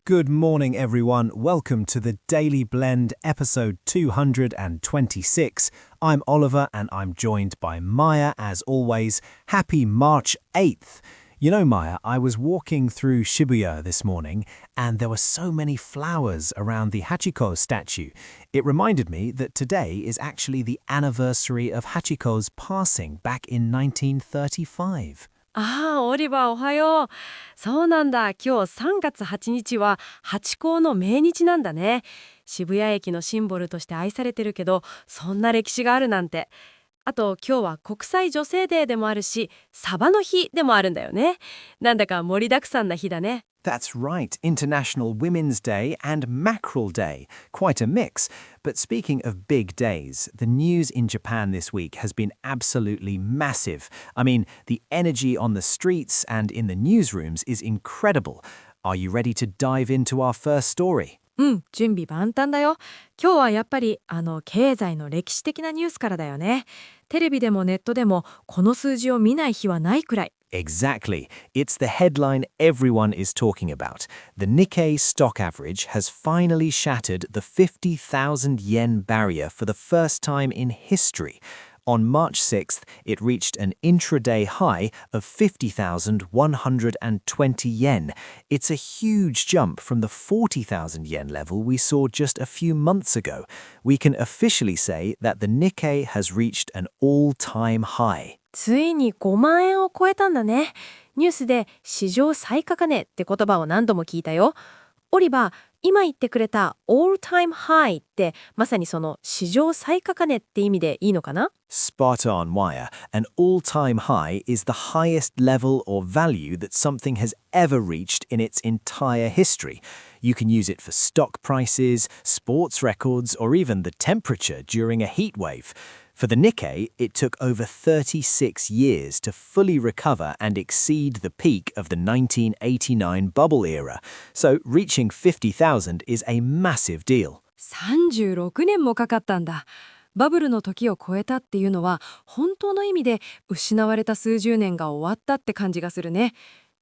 Good morning, everyone. Welcome to the Daily Blend, episode 226. I'm Oliver, and I'm joined by Maya, as always. Happy March 8th. You know, Maya, I was walking through Shibuya this morning, and there were so many flowers around the Hachiko statue. It reminded me that today is actually the anniversary of Hachiko's passing back in 1935. オリバーおはよう。そうなんだ。今日3月8日はハチ公の命日なんだね。渋谷駅のシンボルとして愛されてるけど、そんな歴史があるなんて。あと今日は国際女性デーでもあるし、サバの日でもあるんだよね。なんだか盛りだくさんな日だね。That's right, International Women's Day and Mackerel Day. Quite a mix. But speaking of big days, the news in Japan this week has been absolutely massive. I mean, the energy on the streets and in the newsrooms is incredible. Are you ready to dive into our first story? 準備万端だよ。今日はやっぱり経済の歴史的なニュースからだよね。テレビでもネットでもこの数字を見ない日はないくらい。Exactly. It's the headline everyone is talking about. The Nikkei stock average has finally shattered the 50,000 yen barrier for the first time in history. On March 6th, it reached an intraday high of 50,120 yen. It's a huge jump from the 40,000 yen level we saw just a few months ago. We can officially say that the Nikkei has reached an all-time high. ついに5万円を超えたんだね。ニュースで史上最高値って言葉を何度も聞いたよ。オリバー、今言ってくれた all time high ってまさにその史上最高値って意味でいいのかな？ Spot on, Maya. An all-time high is the highest level or value that something has ever reached in its entire history. You can use it for stock prices, sports records, or even the temperature during a heat wave. For the Nikkei, it took over 36 years to fully recover and exceed the peak of the 1989 bubble era. So reaching 50,000 is a massive deal. 36年もかかったんだ。バブルの時を超えたっていうのは本当の意味で失われた数十年が終わったって感じがするね。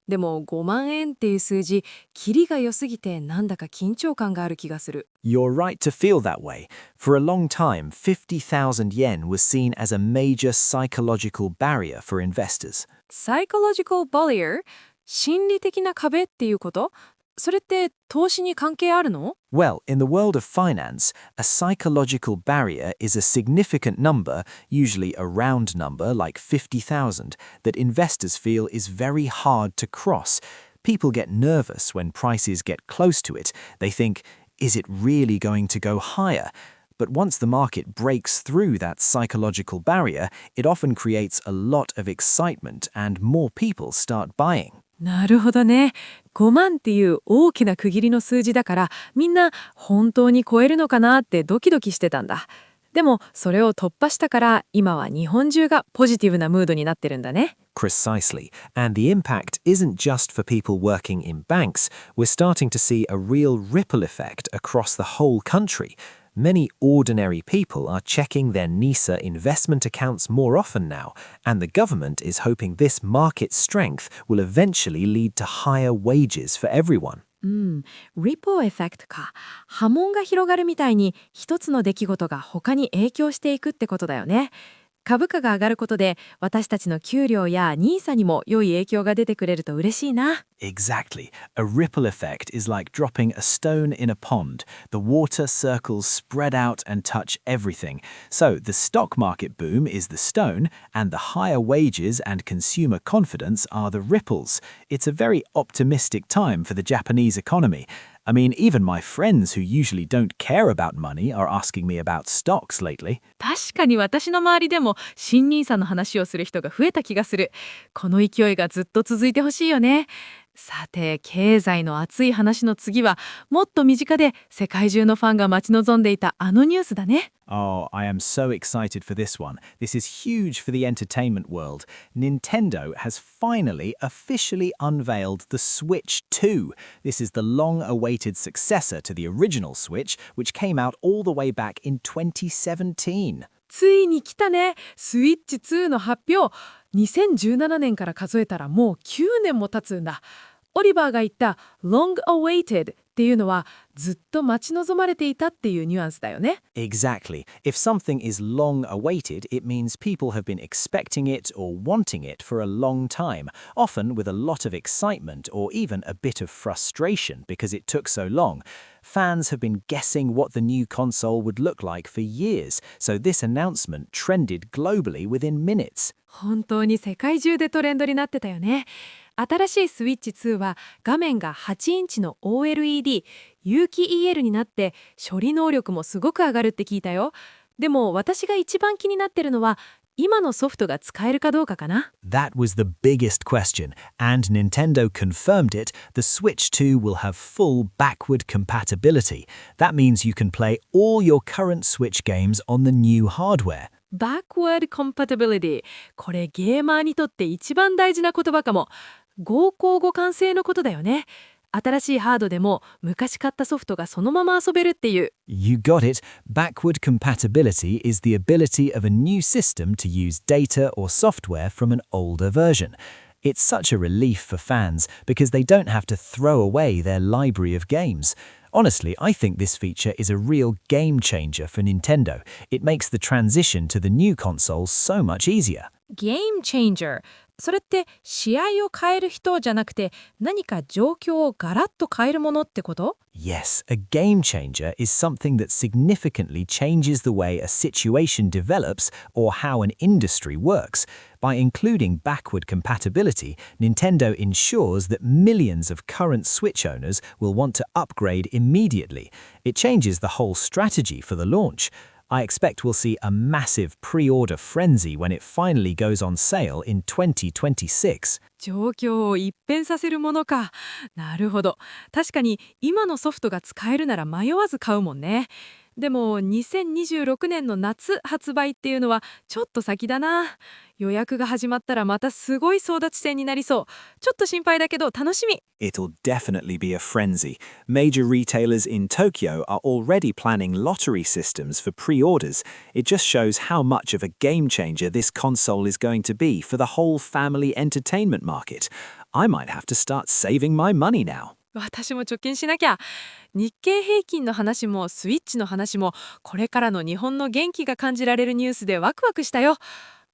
でも5万円っていう数字、キリが良すぎてなんだか緊張感がある気がする。You're right to feel that way. For a long time, 50,000 yen was seen as a major psychological barrier for investors. Psychological barrier? 心理的な壁っていうこと？それって投資に関係あるの？ Well, in the world of finance, a psychological barrier is a significant number, usually a round number like 50,000, that investors feel is very hard to cross. People get nervous when prices get close to it. They think, is it really going to go higher? But once the market breaks through that psychological barrier, it often creates a lot of excitement and more people start buying. なるほどね。5万っていう大きな区切りの数字だからみんな本当に超えるのかなってドキドキしてたんだ。でもそれを突破したから今は日本中がポジティブなムードになってるんだね。Precisely. And the impact isn't just for people working in banks. We're starting to see a real ripple effect across the whole country. Many ordinary people are checking their NISA investment accounts more often now, and the government is hoping this market strength will eventually lead to higher wages for everyone. リポエフェクトか。波紋が広がるみたいに一つの出来事が他に影響していくってことだよね。株価が上がることで私たちの給料やニーサにも良い影響が出てくれると嬉しいな。Exactly. A ripple effect is like dropping a stone in a pond. The water circles spread out and touch everything. So the stock market boom is the stone, and the higher wages and consumer confidence are the ripples. It's a very optimistic time for the Japanese economy. I mean, even my friends who usually don't care about money are asking me about stocks lately. 確かに私の周りでも新ニーサの話をする人が増えた気がする。この勢いがずっと続いてほしいよね。さて、経済の熱い話の次はもっと身近で世界中のファンが待ち望んでいたあのニュースだね。Oh, I am so excited for this one. This is huge for the entertainment world. Nintendo has finally officially unveiled the Switch2. This is the long-awaited successor to the original Switch, which came out all the way back in 2017. ついに来たね。スイッチ2の発表。2017年から数えたらもう9年も経つんだ。オリバーが言った long awaited っっていうのはずっと待ち望まれていたっていうニュアンスだよね。Exactly. If something is long awaited, it means people have been expecting it or wanting it for a long time, often with a lot of excitement or even a bit of frustration because it took so long. Fans have been guessing what the new console would look like for years, so this announcement trended globally within minutes. 本当に世界中でトレンドになってたよね。新しいスイッチ2は画面が8インチの OLED、有機 EL になって処理能力もすごく上がるって聞いたよ。でも私が一番気になってるのは今のソフトが使えるかどうかかな。That was the biggest question, and Nintendo confirmed it. The Switch 2 will have full backward compatibility. That means you can play all your current Switch games on the new hardware. Backward compatibility。これゲーマーにとって一番大事な言葉かも。後方互換性のことだよね。新しいハードでも昔買ったソフトがそのまま遊べるっていう。You got it. Backward compatibility is the ability of a new system to use data or software from an older version. It's such a relief for fans because they don't have to throw away their library of games. Honestly, I think this feature is a real game changer for Nintendo. It makes the transition to the new console so much easier. Game changer。それって試合を変える人じゃなくて何か状況をガラッと変えるものってこと？ Yes, a game changer is something that significantly changes the way a situation develops or how an industry works. By including backward compatibility, Nintendo ensures that millions of current Switch owners will want to upgrade immediately. It changes the whole strategy for the launch. I expect we'll see a massive pre-order frenzy when it finally goes on sale in 2026. 状況を一変させるものか。なるほど。確かに今のソフトが使えるなら迷わず買うもんね。でも2026年の夏発売っていうのはちょっと先だな。予約が始まったらまたすごい争奪戦になりそう。ちょっと心配だけど楽しみ。It'll definitely be a frenzy. Major retailers in Tokyo are already planning lottery systems for pre-orders. It just shows how much of a game changer this console is going to be for the whole family entertainment market. I might have to start saving my money now. 私も貯金しなきゃ。日経平均の話もスイッチの話もこれからの日本の元気が感じられるニュースでワクワクしたよ。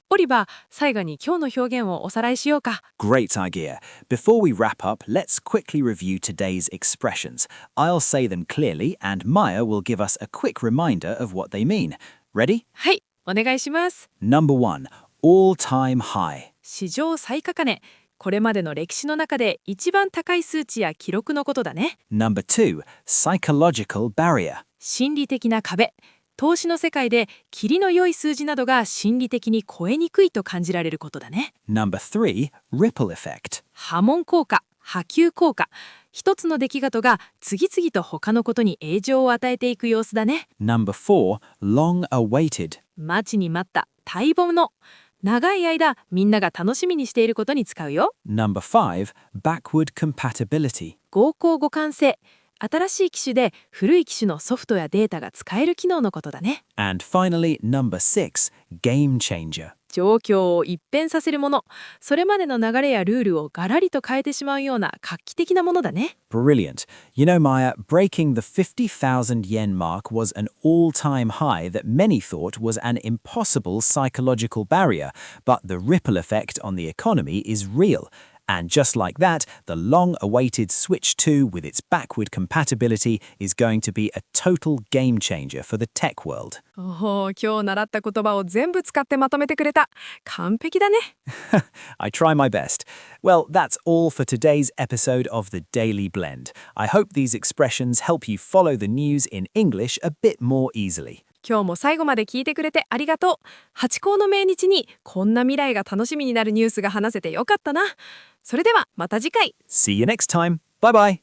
オリバー、最後に今日の表現をおさらいしようか。Great idea. Before we wrap up, let's quickly review today's expressions. I'll say them clearly, and Maya will give us a quick reminder of what they mean. Ready? はい、お願いします。Number 1. All-time high. 史上最高値。これまでの歴史の中で一番高い数値や記録のことだね。Number 2. Psychological barrier. 心理的な壁。投資の世界でキリの良い数字などが心理的に超えにくいと感じられることだね。Number 3. Ripple effect. 波紋効果、波及効果。一つの出来事が次々と他のことに影響を与えていく様子だね。Number 4. Long awaited. 待ちに待った待望の。長い間みんなが楽しみにしていることに使うよ。Number 5. Backward compatibility. 後方互換性。新しい機種で古い機種のソフトやデータが使える機能のことだね。And finally, number 6. Game changer. 状況を一変させるもの。それまでの流れやルールをガラリと変えてしまうような画期的なものだね。Brilliant. You know, Maya, breaking the 50,000 yen mark was an all-time high that many thought was an impossible psychological barrier, but the ripple effect on the economy is real. And just like that, the long-awaited Switch 2 with its backward compatibility is going to be a total game changer for the tech world. おお、今日習った言葉を全部使ってまとめてくれた。完璧だね。I try my best. Well, that's all for today's episode of the Daily Blend. I hope these expressions help you follow the news in English a bit more easily. 今日も最後まで聞いてくれてありがとう。ハチ公の命日にこんな未来が楽しみになるニュースが話せてよかったな。それではまた次回。 See you next time. Bye-bye.